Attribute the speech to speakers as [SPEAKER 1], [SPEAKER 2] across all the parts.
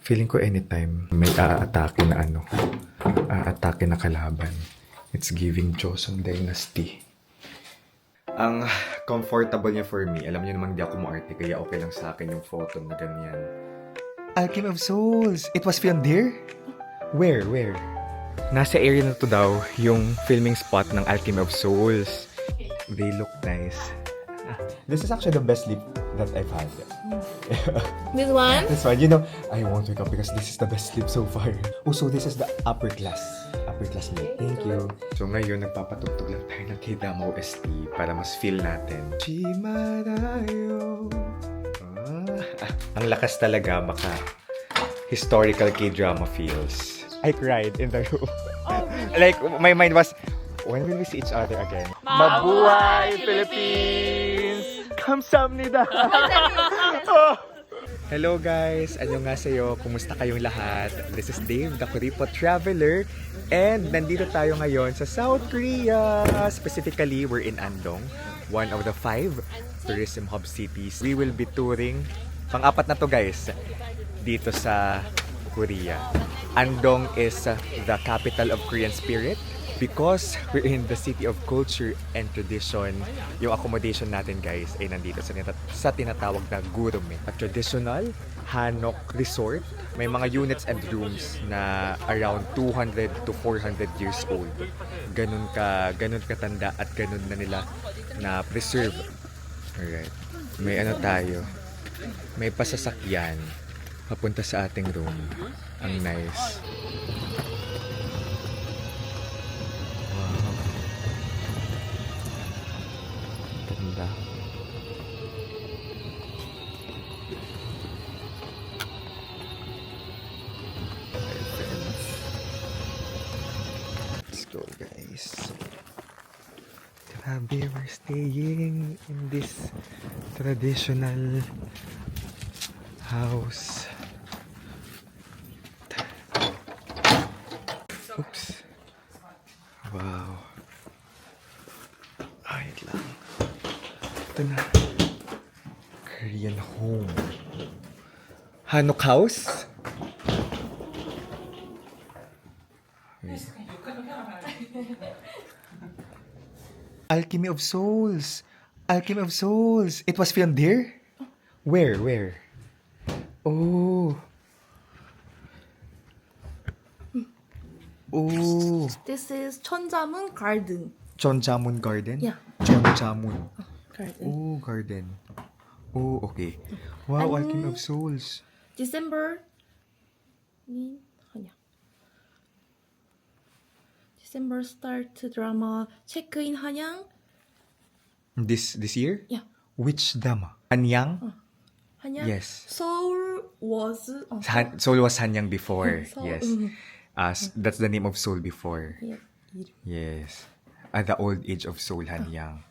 [SPEAKER 1] Feeling ko anytime may aatake na aatake na kalaban. It's giving Joseon Dynasty. Ang comfortable niya for me, alam niyo naman hindi ako maarte, kaya okay lang sa akin yung photo na ganyan. Alchemy of Souls! It was filmed here? Where? Nasa area na to daw, yung filming spot ng Alchemy of Souls. They look nice. This is actually the best sleep that I've had.
[SPEAKER 2] This one?
[SPEAKER 1] This one, you know, I won't wake up because this is the best sleep so far. Oh, so this is the upper class sleep. Thank you. So ngayon, nagpapatugtog lang tayo ng K-Drama OST para mas feel natin. Chimarayo. Ang lakas talaga historical K-Drama feels. I cried in the room. Like, my mind was, when will we see each other again? Mabuhay, Philippines! Kamsahamnida! Hello guys! Annyeonghaseyo! Kumusta kayong lahat? This is Dave, the Kuripot Traveler. And nandito tayo ngayon sa South Korea. Specifically, we're in Andong, one of the 5 tourism hub cities. We will be touring, pang-apat na to guys, dito sa Korea. Andong is the capital of Korean spirit. Because we're in the city of culture and tradition, yung accommodation natin guys ay nandito sa tinatawag na Gurome. A traditional Hanok resort. May mga units and rooms na around 200 to 400 years old. Ganun katanda at ganun na nila na preserve. Alright. May tayo. May pasasakyan papunta sa ating room. Ang nice. Let's go guys. Grabe, we're staying in this traditional house. Oops. Wow. Ayun lang. Ito na. Korean home. Hanok house? Alchemy of Souls. Alchemy of Souls. It was filmed here? Where? Oh. Oh.
[SPEAKER 2] This is 천자문 Garden.
[SPEAKER 1] Chonjamun Garden?
[SPEAKER 2] Yeah.
[SPEAKER 1] Chonjamun.
[SPEAKER 2] Garden.
[SPEAKER 1] Oh, garden. Oh, okay. Wow, Alchemy of Souls.
[SPEAKER 2] December start drama Check-in Hanyang.
[SPEAKER 1] This year?
[SPEAKER 2] Yeah.
[SPEAKER 1] Which drama? Hanyang?
[SPEAKER 2] Hanyang.
[SPEAKER 1] Yes.
[SPEAKER 2] Seoul was
[SPEAKER 1] Seoul was Hanyang before.
[SPEAKER 2] Seoul,
[SPEAKER 1] Yes. That's the name of Seoul before.
[SPEAKER 2] Yeah.
[SPEAKER 1] Yes. The old age of Seoul, Hanyang.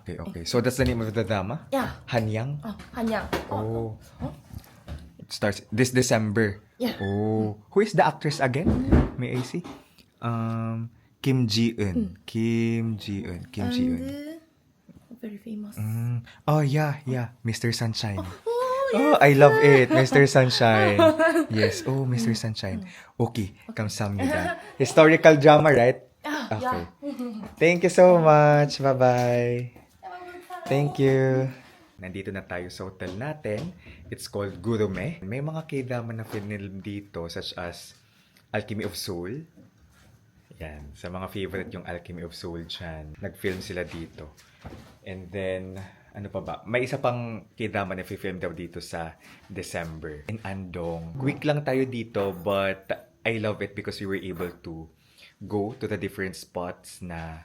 [SPEAKER 1] Okay. So that's the name of the drama?
[SPEAKER 2] Yeah.
[SPEAKER 1] Hanyang?
[SPEAKER 2] Hanyang.
[SPEAKER 1] Oh. It starts this December.
[SPEAKER 2] Yeah.
[SPEAKER 1] Oh. Who is the actress again? May I see? Kim Ji-eun. Kim Ji-eun.
[SPEAKER 2] And very famous.
[SPEAKER 1] Oh, yeah. Mr. Sunshine. Oh, I love it. Mr. Sunshine. Yes. Oh, Mr. Sunshine. Okay. Kamsahamnida. Historical drama, right? Okay. Thank you so much. Bye-bye. Thank you. Nandito na tayo sa hotel natin. It's called Gurome. May mga K-drama na film dito such as Alchemy of Soul. Yan. Sa mga favorite yung Alchemy of Soul dyan. Nag-film sila dito. And then, ano pa ba? May isa pang K-drama na film daw dito sa December. In Andong. Quick lang tayo dito but I love it because we were able to go to the different spots na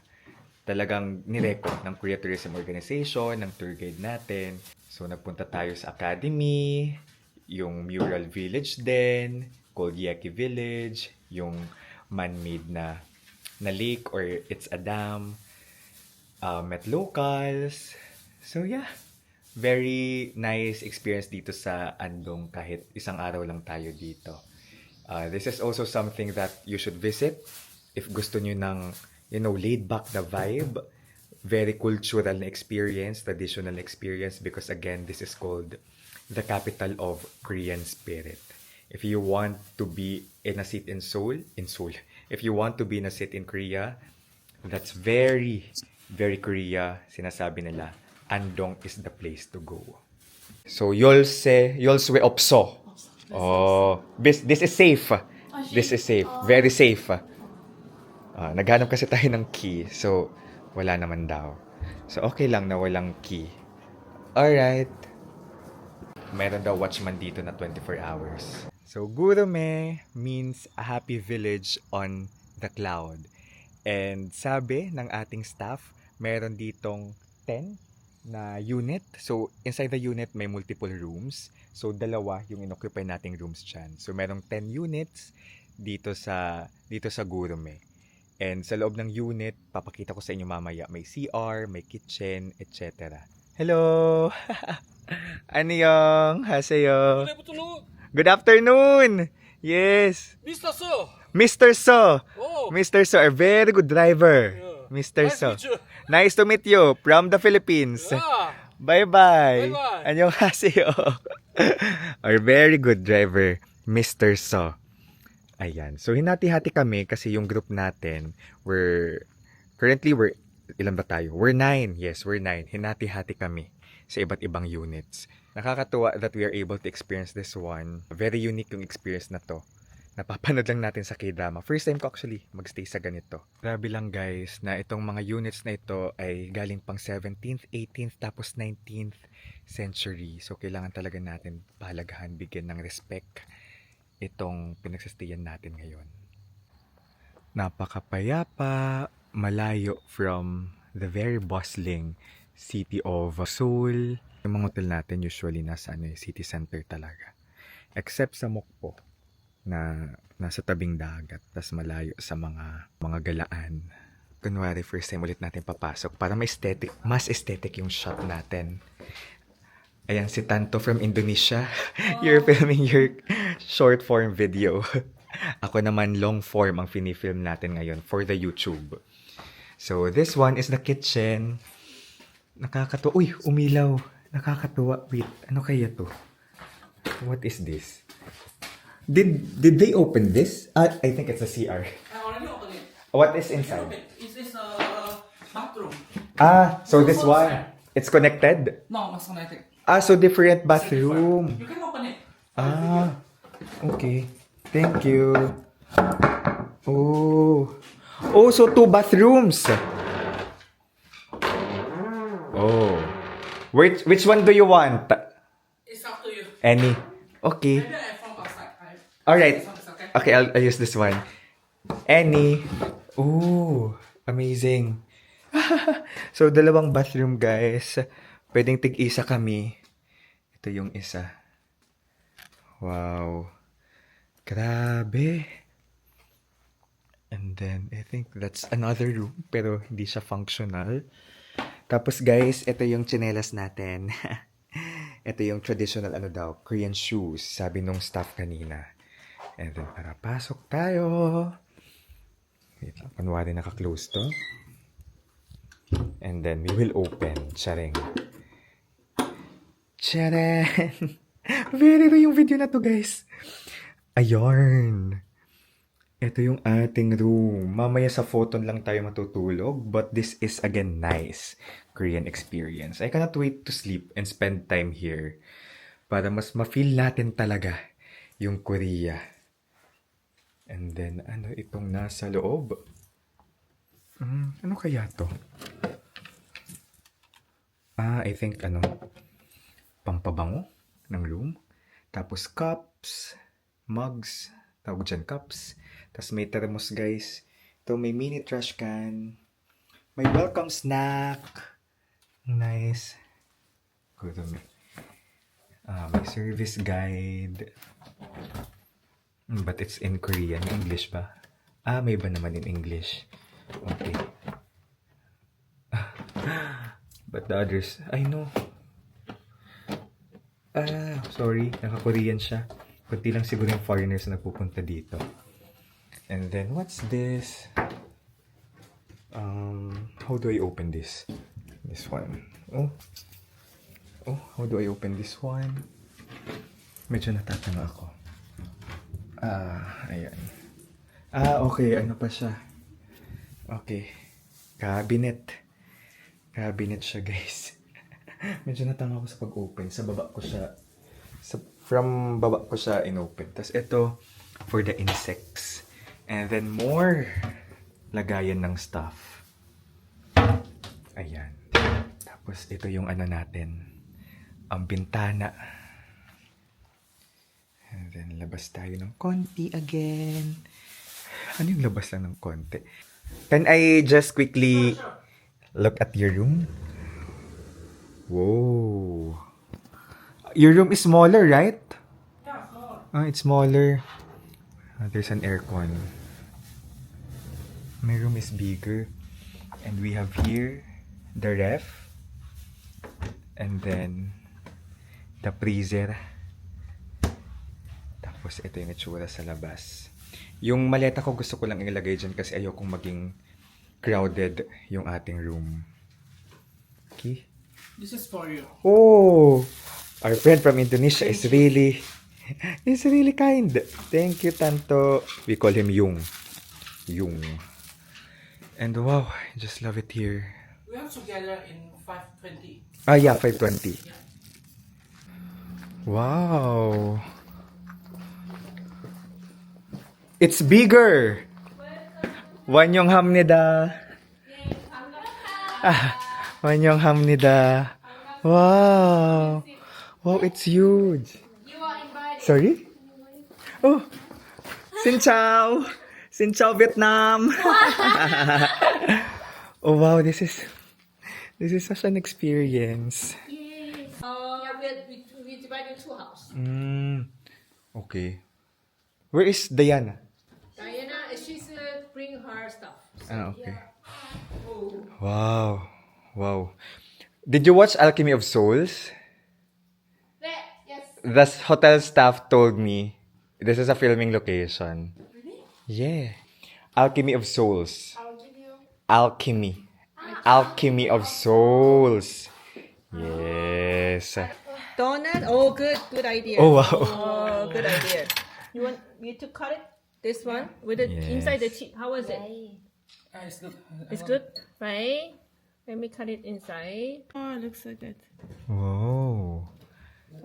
[SPEAKER 1] talagang nirecord ng Korea Tourism Organization, ng tour guide natin. So, nagpunta tayo sa Academy, yung Mural Village din, called Yeki Village, yung man-made na lake or it's a dam, met locals. So yeah, very nice experience dito sa Andong kahit isang araw lang tayo dito. This is also something that you should visit if gusto nyo ng, laid back na vibe, very cultural na experience, traditional experience because again, this is called the capital of Korean spirit. If you want to be in a seat in Seoul, if you want to be in a seat in Korea, that's very, very Korea, sinasabi nila, Andong is the place to go. So, Yolswe Opso. Oh, this is safe. This is safe. Very safe. Naghanap kasi tayo ng key. So, wala naman daw. So, okay lang na walang key. Alright. Meron daw watchman dito na 24 hours. So, Gurume means a happy village on the cloud. And sabi ng ating staff, meron ditong 10 na unit. So, inside the unit, may multiple rooms. So, dalawa yung inoccupy nating rooms dyan. So, merong 10 units dito sa Gurume. And sa loob ng unit, papakita ko sa inyo mamaya, may CR, may kitchen, etc. Hello! Annyeong! Haseyo! Good afternoon! Yes!
[SPEAKER 3] Mr. So.
[SPEAKER 1] Mr. So!
[SPEAKER 3] Oh.
[SPEAKER 1] Mr. So, a very good driver.
[SPEAKER 3] Yeah.
[SPEAKER 1] Mr.
[SPEAKER 3] Nice
[SPEAKER 1] So.
[SPEAKER 3] to meet you.
[SPEAKER 1] Nice to meet you from the Philippines.
[SPEAKER 3] Yeah.
[SPEAKER 1] Bye-bye.
[SPEAKER 3] Bye-bye.
[SPEAKER 1] Annyeonghaseyo. Our very good driver, Mr. So. Ayan. So, hinati-hati kami kasi yung group natin, currently, ilan ba tayo? We're 9. Yes, we're 9. Hinati-hati kami sa iba't ibang units. Nakakatuwa that we are able to experience this one. Very unique yung experience na to. Napapanood lang natin sa K-drama. First time ko actually magstay sa ganito. Grabe lang guys na itong mga units na ito ay galing pang 17th, 18th, tapos 19th century. So, kailangan talaga natin pahalagahan, bigyan ng respect itong pinagsastayan natin ngayon. Napakapayapa, malayo from the very bustling city of Seoul. Yung mga hotel natin usually nasa city center talaga. Except sa Mokpo na nasa tabing dagat, tas malayo sa mga galaan. Kunwari, first time ulit natin papasok para mas aesthetic yung shot natin. Ayan, si Tanto from Indonesia. You're filming your short form video. Ako naman long form ang finifilm natin ngayon for the YouTube. So, this one is the kitchen. Nakakatuwa. Uy, umilaw. Nakakatuwa. Wait, ano kaya to? What is this? Did they open this? I think it's a CR.
[SPEAKER 3] I already opened it.
[SPEAKER 1] What is inside?
[SPEAKER 3] Is this bathroom?
[SPEAKER 1] So this one, it's connected?
[SPEAKER 3] No, not connected.
[SPEAKER 1] So different bathroom.
[SPEAKER 3] You can open it.
[SPEAKER 1] Okay. Thank you. Oh, so 2 bathrooms. Oh. Which one do you want?
[SPEAKER 3] It's up to you.
[SPEAKER 1] Any? Okay.
[SPEAKER 3] Maybe I from outside.
[SPEAKER 1] All right.
[SPEAKER 3] This one is okay.
[SPEAKER 1] Okay, I'll use this one. Any? Ooh, amazing. So, 2 bathroom, guys. Pwedeng tig-isa kami. Ito yung isa. Wow. Grabe. And then, I think that's another room, pero hindi siya functional. Tapos, guys, ito yung tsinelas natin. Ito yung traditional, Korean shoes, sabi nung staff kanina. And then, para pasok tayo. Wait lang, kunwari naka-close to. And then, we will open. Charing. Charing! Very real yung video na to, guys. Ayun. Ito yung ating room. Mamaya sa photon lang tayo matutulog. But this is, again, nice Korean experience. I cannot wait to sleep and spend time here. Para mas ma-feel natin talaga yung Korea. And then, ano itong nasa loob? Ano kaya to? I think, pampabango ng room. Tapos cups, mugs, tawag dyan cups. Tapos may thermos, guys. Ito, may mini trash can. May welcome snack. Nice. Good. May service guide. But it's in Korean. English ba? May iba naman in English. Okay. But the others, I know. Sorry. Naka-Korean siya. Kunti lang siguro yung foreigners na nagpupunta dito. And then, what's this? How do I open this? This one. Oh, how do I open this one? Medyo natatanga ako. Ayan. Okay. Ano pa siya? Okay. Cabinet. Cabinet siya, guys. Medyo natanga ako sa pag-open. Sa baba ko siya. From baba ko siya in-open. Tapos ito, for the insects. And then more lagayan ng stuff. Ayan. Tapos ito yung ano natin. Ang bintana. And then labas tayo ng konti again. Ano yung labas lang ng konti? Can I just quickly look at your room? Whoa. Your room is smaller, right?
[SPEAKER 3] Yeah, small.
[SPEAKER 1] It's smaller. There's an aircon. My room is bigger. And we have here the ref. And then the freezer. Tapos ito yung itsura sa labas. Yung maleta ko gusto ko lang ilagay dyan kasi ayokong maging crowded yung ating room. Okay.
[SPEAKER 3] This is for you.
[SPEAKER 1] Oh, our friend from Indonesia is really kind. Thank you, Tanto. We call him Yung. Yung. And wow, I just love it here.
[SPEAKER 3] We have together in 520.
[SPEAKER 1] Yeah, 520. Wow. It's bigger. 환영합니다. 환영합니다. Wow. Wow, it's huge. Sorry? Oh. Xin chào. Xin chào Vietnam. Oh wow, this is such an experience.
[SPEAKER 4] We divide in two houses.
[SPEAKER 1] Okay. Where is Diana?
[SPEAKER 4] Diana, she's bring her stuff.
[SPEAKER 1] Okay. Wow. Wow. Did you watch Alchemy of Souls?
[SPEAKER 4] Yes.
[SPEAKER 1] The hotel staff told me this is a filming location.
[SPEAKER 2] Really?
[SPEAKER 1] Yeah. Alchemy of Souls.
[SPEAKER 2] I'll give you.
[SPEAKER 1] Alchemy. Alchemy of Souls. Yes.
[SPEAKER 4] Donut. Oh, good idea.
[SPEAKER 1] Oh, wow.
[SPEAKER 4] Oh, good idea. You want me to cut it? This one with the
[SPEAKER 1] Yes.
[SPEAKER 4] inside the chip. How was it?
[SPEAKER 3] It's good.
[SPEAKER 4] It's good, right? Let me cut it inside.
[SPEAKER 2] Oh, it looks so good.
[SPEAKER 1] Wow.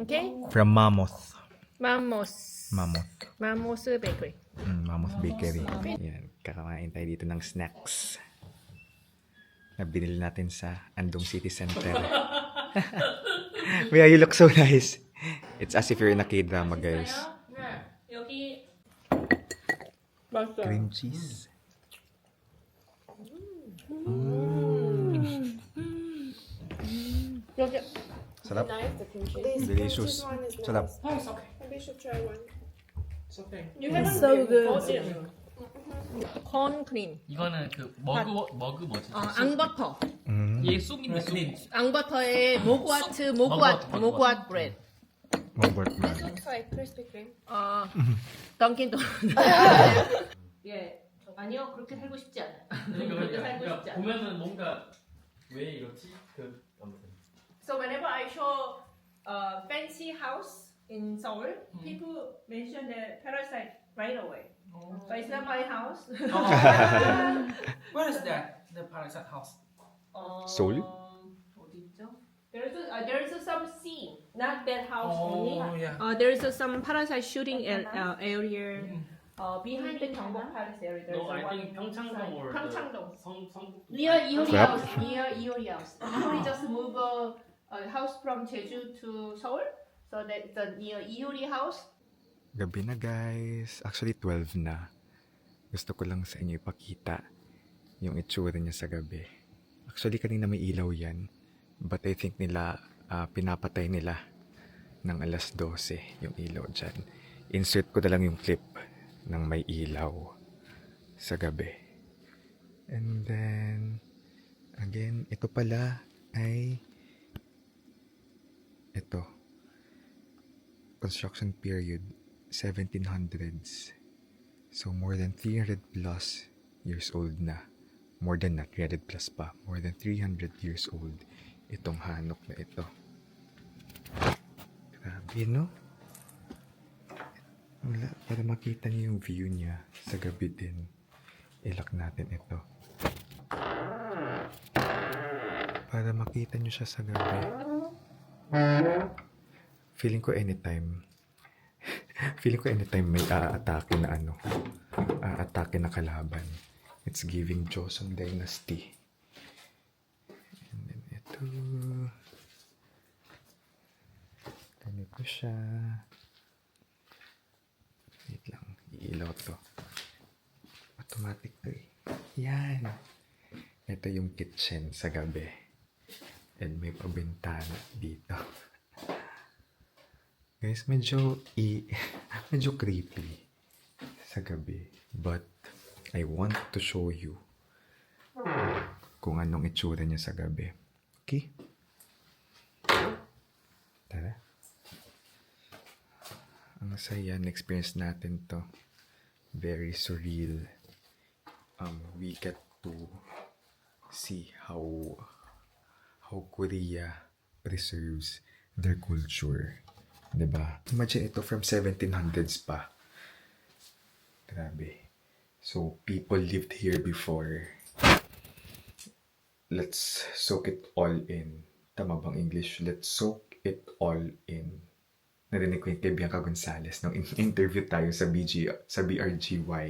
[SPEAKER 4] Okay.
[SPEAKER 1] From Mammoth.
[SPEAKER 4] Mamos. Mamos Bakery.
[SPEAKER 1] Mammoth Bakery. Yan. Kakamain tayo dito ng snacks. Na binili natin sa Andong City Center. Mia, you look so nice. It's as if you're in a K-drama, guys.
[SPEAKER 4] 여기
[SPEAKER 1] Cream cheese.
[SPEAKER 4] 여기
[SPEAKER 1] Sarap.
[SPEAKER 2] This
[SPEAKER 1] Delicious.
[SPEAKER 2] one is
[SPEAKER 1] Sarap.
[SPEAKER 2] nice.
[SPEAKER 3] Oh, it's okay.
[SPEAKER 2] Maybe you should try one.
[SPEAKER 3] It's okay.
[SPEAKER 2] It's so good.
[SPEAKER 4] 콘 크림.
[SPEAKER 5] 이거는 그 머그 뭐지?
[SPEAKER 4] 앙버터.
[SPEAKER 5] 얘 쑥인데 쑥.
[SPEAKER 4] 앙버터에 모구아트 브레드.
[SPEAKER 1] Mobart man.
[SPEAKER 2] Looks like Krispy Kreme.
[SPEAKER 4] 던킨 도넛. 예. 아니요. 그렇게 살고 싶지 않아요. 그렇게 살고 싶지 않아요.
[SPEAKER 5] 보면은 뭔가 왜 이렇지? 그 아무튼.
[SPEAKER 4] So whenever I show a fancy house in Seoul, people mention the parasite right away. But it's not my house.
[SPEAKER 3] Where is that? The Parasite house.
[SPEAKER 1] Seoul?
[SPEAKER 4] 어디 있죠? There's some scene, not that house only.
[SPEAKER 3] Oh, yeah.
[SPEAKER 4] There's some parasite shooting area behind the Gyeongbok Palace area. There's
[SPEAKER 5] No, I
[SPEAKER 4] one
[SPEAKER 5] think 평창동 or
[SPEAKER 4] 평창동.
[SPEAKER 5] 성북.
[SPEAKER 4] Near Iori
[SPEAKER 1] Crap.
[SPEAKER 4] House. Near Iori House. Iori just moved a house from Jeju to Seoul. So that's the near Iori House.
[SPEAKER 1] Gabi na, guys. Actually, 12 na. Gusto ko lang sa inyo ipakita yung itsura niya sa gabi. Actually, kanina may ilaw yan. But I think nila, pinapatay nila ng alas 12 yung ilaw dyan. Insert ko na lang yung clip ng may ilaw sa gabi. And then, again, ito pala ay ito. Construction period 1700s. So more than 300 plus years old na. More than na 300 plus pa. More than 300 years old itong hanok na ito. Grabe, no? Wala, para makita niyo yung view niya sa gabi din. Ilak natin ito. Para makita niyo siya sa gabi. Feeling ko anytime. Feeling ko anytime may aatake na aatake na kalaban. It's giving Joseon Dynasty. And then ito. Ganito siya. Wait lang, iilaw to. Automatic to eh. Yan. Ito yung kitchen sa gabi. And may pabintana dito. Guys, medyo creepy sa gabi. But I want to show you kung anong itsura niya sa gabi. Okay? Tara. Ang saya, na-experience natin to. Very surreal. We get to see how Korea preserves their culture. Diba? Imagine ito from 1700s pa. Grabe. So, people lived here before. Let's soak it all in. Tama bang English? Let's soak it all in. Narinig ko yung kay Bianca Gonzalez nung interview tayo sa BRGY.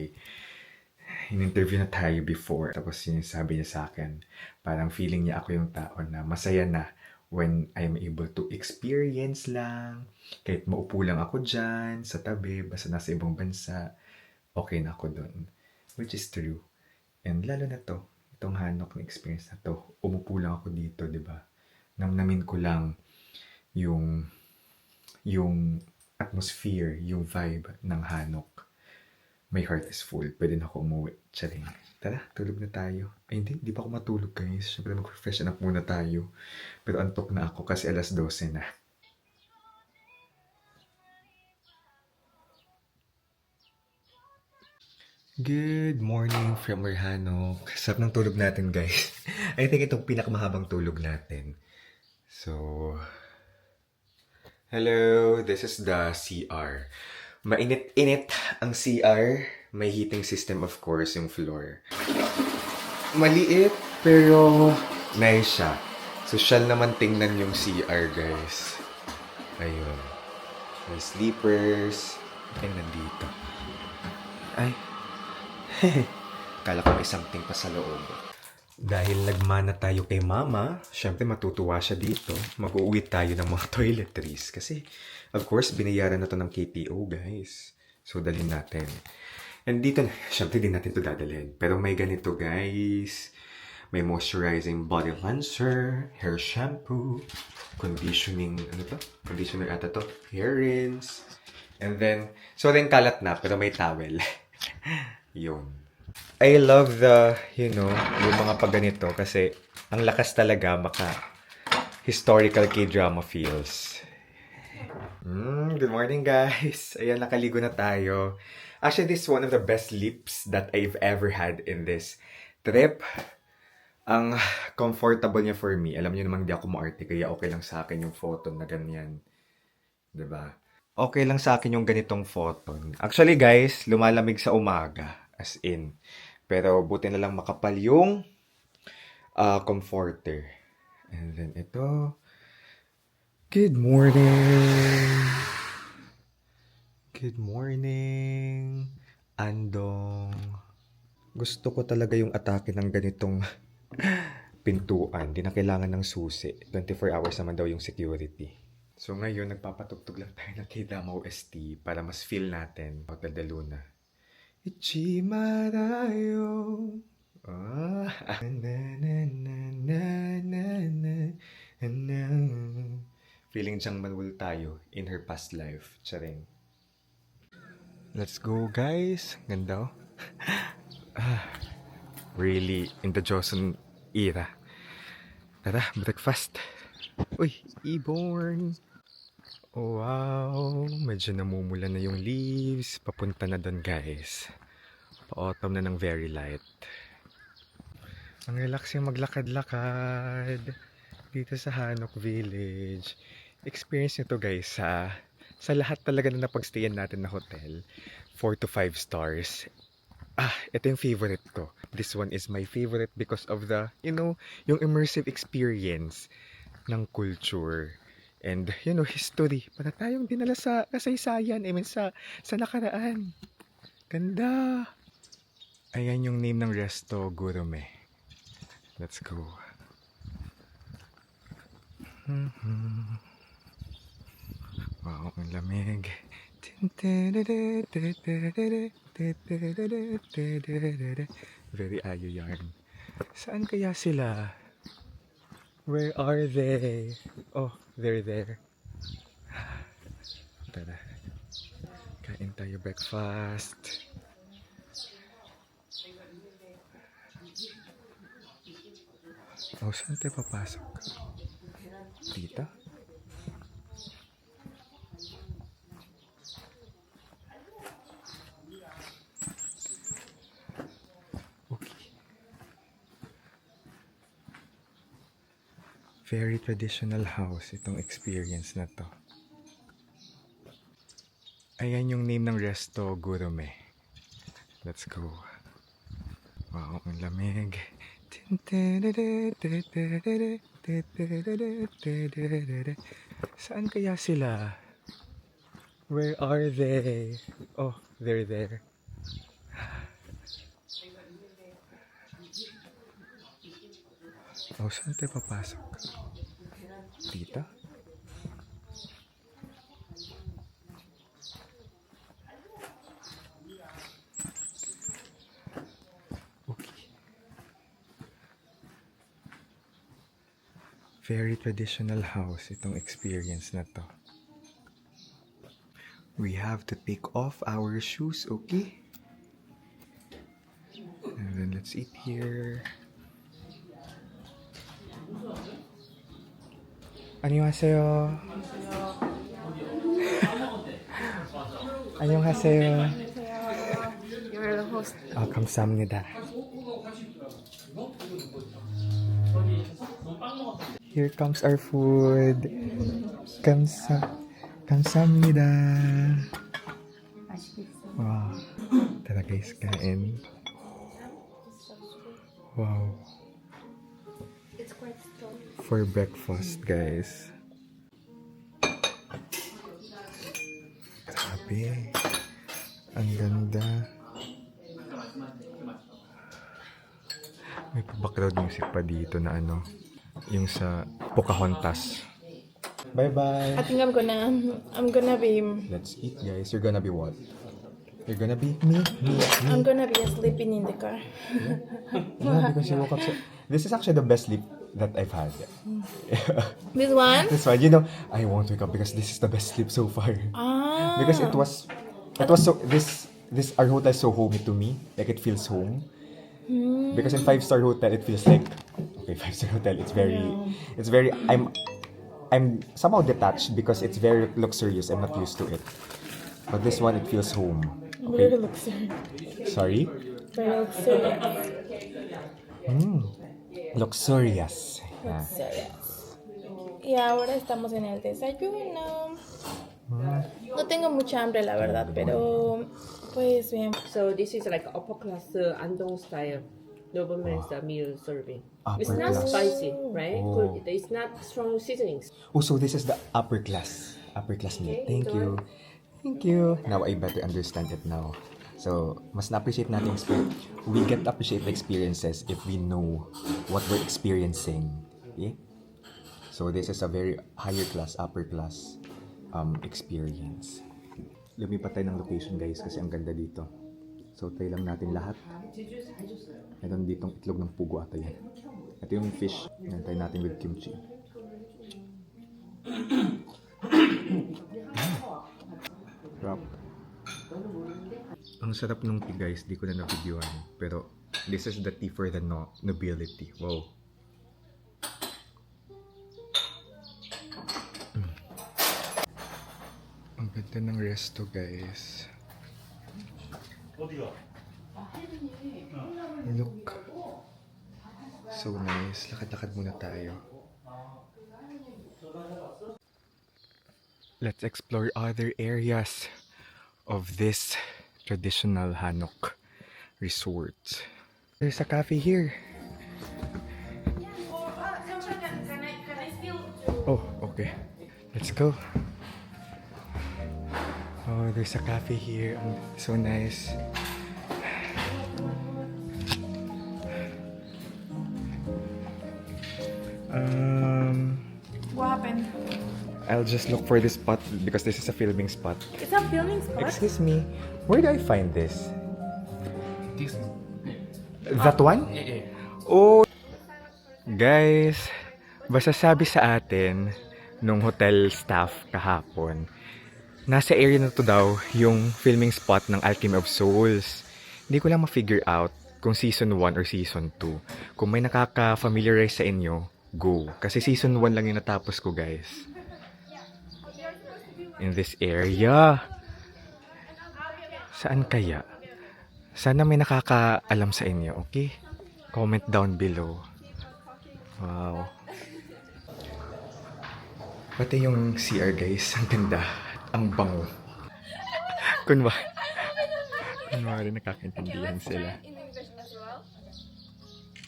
[SPEAKER 1] In-interview na tayo before. Tapos sinasabi niya sa akin, parang feeling niya ako yung tao na masaya na when I'm able to experience lang. Kahit maupo lang ako dyan, sa tabi, basta nasa ibang bansa, okay na ako dun. Which is true. And lalo na to, itong Hanok na experience na to, umupo lang ako dito, di ba? Namnamin ko lang yung atmosphere, yung vibe ng Hanok. My heart is full. Pwede na ako umuwi. Charing. Tara, tulog na tayo. Ay, hindi pa ako matulog, guys. Siyempre, mag-freshen up muna tayo. Pero antok na ako kasi alas 12 na. Good morning from Hanok. Sarap ng tulog natin, guys. I think itong pinakamahabang tulog natin. So, hello, this is the CR. Mainit-init ang CR. May heating system, of course, yung floor. Maliit, pero nice siya. Social naman tingnan yung CR, guys. Ayun. May sleepers. And nandito. Ay. Kala ko may something pa sa loob. Dahil nagmana tayo kay Mama, syempre matutuwa siya dito. Mag-uwi tayo ng mga toiletries. Kasi, of course, binayaran na to ng KTO, guys. So, dalhin natin. And dito, syempre din natin to dadalhin. Pero may ganito, guys. May moisturizing body cleanser, hair shampoo, conditioning, ano to? Conditioner ata to. Hair rinse. And then, so rin kalat na, pero may towel. Yun. I love the, yung mga pagganito kasi ang lakas talaga historical K-drama feels. Good morning, guys. Ayan, nakaligo na tayo. Actually, this is one of the best sleeps that I've ever had in this trip. Ang comfortable niya for me. Alam niyo naman, hindi ako maarte, kaya okay lang sa akin yung photo na ganyan. Diba? Okay lang sa akin yung ganitong photon. Actually, guys, lumalamig sa umaga. As in. Pero buti na lang makapal yung comforter. And then ito. Good morning! Good morning! Andong. Gusto ko talaga yung atake ng ganitong pintuan. Di na kailangan ng susi. 24 hours naman daw yung security. So ngayon, nagpapatugtog lang tayo ng K-drama OST para mas feel natin Hotel de Luna. Ichimarayo. Feeling Jang Manwul tayo in her past life. Charing. Let's go, guys. Ganda, oh. Really in the Joseon era. Tara, breakfast. Uy, Iborn. Oh, wow, medyo namumula na yung leaves. Papunta na doon, guys. Pa-autumn na ng very light. Ang relax yung maglakad-lakad dito sa Hanok Village. Experience nyo to, guys, sa sa lahat talaga na napagstayan natin na hotel, 4 to 5 stars. Ito yung favorite ko. This one is my favorite because of the, yung immersive experience ng culture. And, history. Para tayong dinala sa kasaysayan. Sa nakaraan. Ganda. Ayan yung name ng resto, Gurume. Let's go. Wow, ang lamig. Very ayo yarn. Saan kaya sila? Where are they? Oh, they're there. Tara. Kain tayo breakfast. Oh, saan tayo papasok? Dito? Very traditional house itong experience na to. Ayan yung name ng resto, Gurume. Let's go. Wow, ang lamig. Saan kaya sila? Where are they? Oh, they're there. Oh, saan tayo papasok? Dito? Okay. Very traditional house itong experience na to. We have to take off our shoes, okay? And then let's eat here. 안녕하세요. 안녕하세요.
[SPEAKER 2] You're the host.
[SPEAKER 1] 감사합니다. Here comes our food. 감사합니다. Wow. Tara guys, kain. Wow.
[SPEAKER 2] It's quite strong.
[SPEAKER 1] For breakfast, guys. Grabe. Ang ganda. May background music pa dito na yung sa Pocahontas. Bye-bye.
[SPEAKER 2] I think I'm gonna be
[SPEAKER 1] Let's eat, guys. You're gonna be what? You're gonna be me.
[SPEAKER 2] I'm gonna be sleeping in the car.
[SPEAKER 1] Yeah, because you woke up so... This is actually the best sleep that I've had.
[SPEAKER 2] This one?
[SPEAKER 1] This one, I won't wake up because this is the best sleep so far.
[SPEAKER 2] Ah.
[SPEAKER 1] Because it was so this our hotel is so homey to me, like it feels home. Because in 5-star hotel it feels like, okay, 5-star hotel it's very I'm somehow detached because it's very luxurious. I'm not used to it. But this one it feels home.
[SPEAKER 2] Very
[SPEAKER 1] Okay.
[SPEAKER 2] luxurious.
[SPEAKER 1] Sorry?
[SPEAKER 2] Very luxurious.
[SPEAKER 1] Luxurious. Yeah.
[SPEAKER 2] Luxurious. Y ahora estamos en el desayuno. No tengo mucha hambre, la verdad, pero pues bien.
[SPEAKER 6] So this is like upper class Andong style nobleman's meal serving. It's
[SPEAKER 1] Upper
[SPEAKER 6] not
[SPEAKER 1] class.
[SPEAKER 6] spicy, right?
[SPEAKER 1] Oh.
[SPEAKER 6] It's not strong seasonings.
[SPEAKER 1] Oh, so this is the upper class meal. Thank you. Thank you. Now I better understand it now. So, mas na-appreciate natin we get to appreciate the experiences if we know what we're experiencing. Okay? So, this is a very higher class, upper class experience. Lumipat tayo ng location, guys, kasi ang ganda dito. So, try lang natin lahat. Meron ditong itlog ng pugo ata yan. Ito yung fish. Yan, try natin with kimchi. Sarap. Ang sarap nung tea, guys. Di ko na na-videoan. Pero, this is the tea for the nobility. Wow. Ang ganda ng resto, guys. Look. So nice. Lakad-lakad muna tayo. let's explore other areas of this traditional Hanok resort. There's a cafe here. Oh, okay. Let's go. Oh, there's a cafe here. So nice.
[SPEAKER 2] What happened?
[SPEAKER 1] I'll just look for this spot because this is a filming spot.
[SPEAKER 2] It's a filming spot?
[SPEAKER 1] Excuse me, where do I find this?
[SPEAKER 3] This.
[SPEAKER 1] That one?
[SPEAKER 3] Yeah.
[SPEAKER 1] Oh! Guys, basta sabi sa atin nung hotel staff kahapon, nasa area na to daw yung filming spot ng Alchemy of Souls. Hindi ko lang ma-figure out kung season 1 or season 2. Kung may nakaka-familiarize sa inyo, go. Kasi season 1 lang yung natapos ko, guys. In this area. Saan kaya? Sana may nakakaalam sa inyo, okay? Comment down below. Wow. Pati yung CR, guys. Ang ganda. Ang bango. Kunwari nakakaintindihan sila.
[SPEAKER 7] In English as well.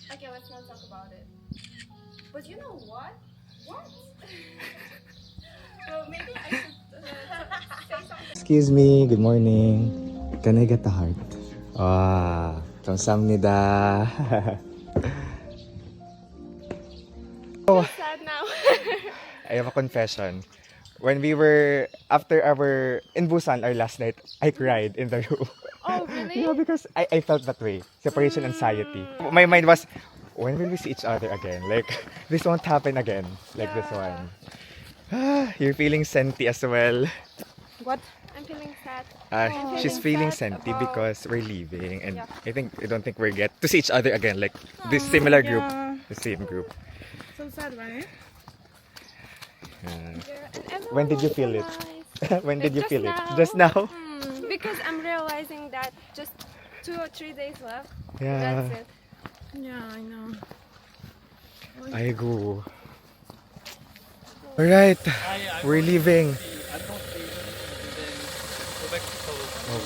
[SPEAKER 7] Okay, let's not talk about it. But you know what? What? Well, maybe I should say something.
[SPEAKER 1] Excuse me, good morning. Can I get a heart? Ah, 감사합니다.
[SPEAKER 7] Sad now.
[SPEAKER 1] I have a confession. When we were, after our, in Busan, our last night, I cried in the room.
[SPEAKER 7] Oh, really?
[SPEAKER 1] You know, because I felt that way. Separation anxiety. My mind was, when will we see each other again? Like, this won't happen again. Like this one. You're feeling senti as well.
[SPEAKER 7] What? I'm feeling sad.
[SPEAKER 1] She's feeling senti because we're leaving. And I don't think we'll get to see each other again. Like, this similar group. The same group.
[SPEAKER 2] So sad, right?
[SPEAKER 1] When did you feel it? When did you
[SPEAKER 7] Just
[SPEAKER 1] feel it?
[SPEAKER 7] now.
[SPEAKER 1] Just now?
[SPEAKER 7] Because I'm realizing that just 2 or 3 days left.
[SPEAKER 1] Yeah.
[SPEAKER 7] That's it.
[SPEAKER 2] Yeah, I know.
[SPEAKER 1] I go. Alright, we're leaving.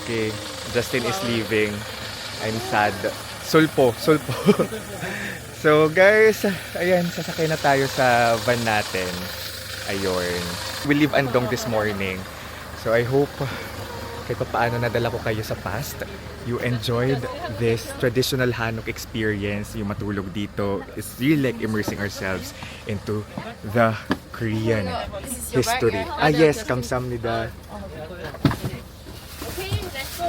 [SPEAKER 1] Okay, Justin is leaving. I'm sad. Sulpo. So guys, ayan, sasakay na tayo sa van natin. Ayun. We leave Andong this morning. So I hope kahit paano nadala ko kayo sa past. You enjoyed this traditional Hanok experience. Yung matulog dito is really like immersing ourselves into the Korean history. Ah yes, 감사합니다.
[SPEAKER 4] Okay, let's go.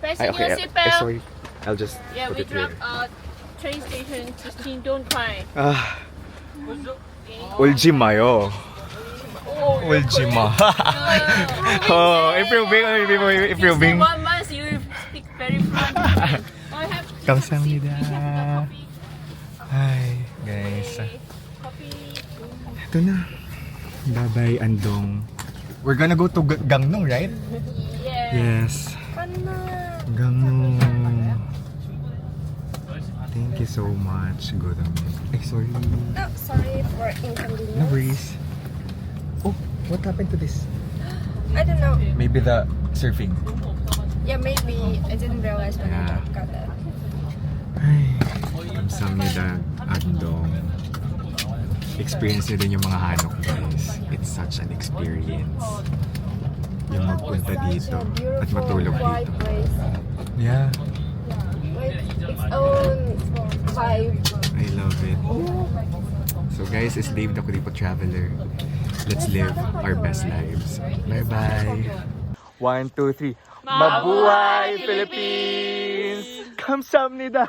[SPEAKER 4] Fasten
[SPEAKER 1] Ay, okay.
[SPEAKER 4] your seatbelt.
[SPEAKER 1] Sorry. I'll just
[SPEAKER 4] Yeah,
[SPEAKER 1] put
[SPEAKER 4] we
[SPEAKER 1] it here.
[SPEAKER 4] drop train station. Christine, don't cry.
[SPEAKER 1] Ah. Uljima. Oh, improving.
[SPEAKER 4] 1 month you speak very fluent.
[SPEAKER 1] 감사합니다. Hi, guys. Ito na. Bye-bye, Andong. We're gonna go to Gangneung, right? Yes. Gangneung. Thank you so much. Good on me. Ay, sorry.
[SPEAKER 7] No, sorry for inconvenience.
[SPEAKER 1] No worries. Oh, what happened to this?
[SPEAKER 7] I don't know.
[SPEAKER 1] Maybe the surfing.
[SPEAKER 7] Yeah, maybe I didn't realize when
[SPEAKER 1] Yeah.
[SPEAKER 7] I got that.
[SPEAKER 1] Ay, 감사합니다, Andong. Experience nyo din yung mga Hanok, guys. It's such an experience. Yung magpunta dito at matulog
[SPEAKER 7] Quiet
[SPEAKER 1] dito.
[SPEAKER 7] place.
[SPEAKER 1] Yeah,
[SPEAKER 7] With its own vibe.
[SPEAKER 1] I love it. So guys, it's Dave the Kuripo Traveler. Let's live our best lives. Bye-bye. 1, 2, 3. Mabuhay, Philippines! 감사합니다.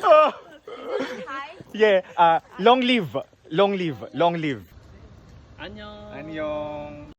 [SPEAKER 1] Oh. Yeah, long live. Long live. Long live.
[SPEAKER 5] 안녕.
[SPEAKER 1] 안녕.